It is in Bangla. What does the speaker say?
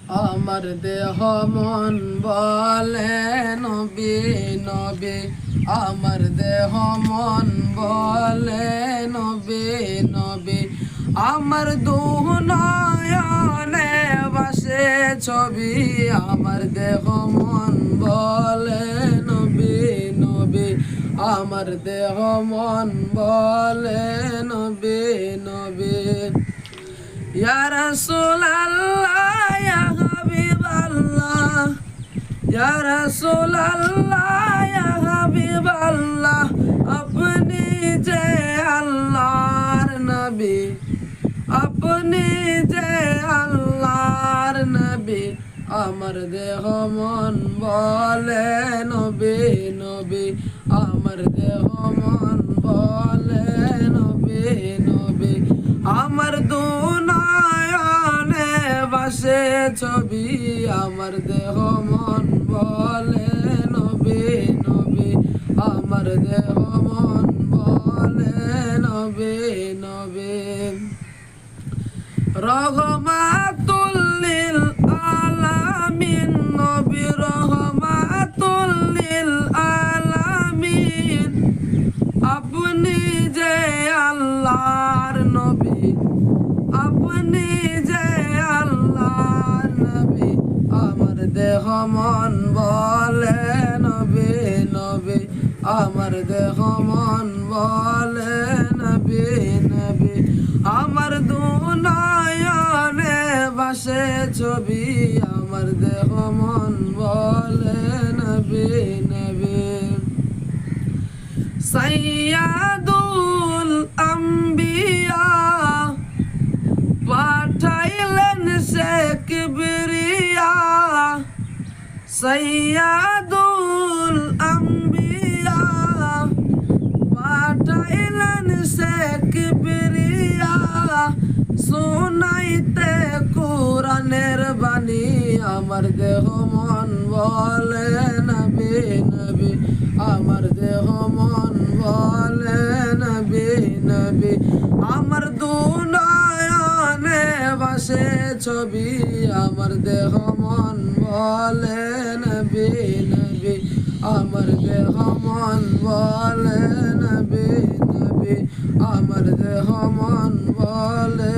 আমার দেহ মন বলে নবী নবী, আমার দেহ মন বলে নবী নবী, আমার দুহ নয়নে বাসে ছবি, আমার দেহ মন বলে নবী নবী, আমার দেহ মন বলে নবী নবী। ইয়া রাসূলুল্লাহ ইয়া হাবিবাল্লাহ, ইয়া রাসূলুল্লাহ ইয়া হাবিবাল্লাহ, আপনি যে আল্লাহর নবী, আপনি যে আল্লাহর নবী, আমার দেহ মন বলে নবী নবী, আমার দেহ মন বলে নবী নবী, আমার দুনয়নে বাসে ছবি, আমার দেহ মন বলে নবী নবী, আমার দেহ মন বলে নবী নবী। রহমাতুল লিল আলামিন নবী, রহমাতুল লিল আলামিন, আপনি যে আল্লাহর নবী, আপনি যে আল্লাহর নবী, আমার দেহ মন বলে নবী নবী, আমার দেহ মন বলে নবী নবী, আমার দুনয়নে বাসে ছবি, আমার দেহ মন বলে নবী নবী। সাইয়্যিদুল আম্বিয়া পাঠাইলেন সে কিবরিয়া, সাইয়্যিদুল আম্বিয়া পাঠাইলেন সে কিবরিয়া, শুনাইতে কুরআনের বাণী, আমার দেহ মন বলে নবী নবী, আমার দেহ মন বলে নবী নবী, আমার দুনয়নে বাসে ছবি, আমার দেহ মন বলে নবী নবী, আমার দেহ মন বলে নবী নবী, আমার দেহ মন বলে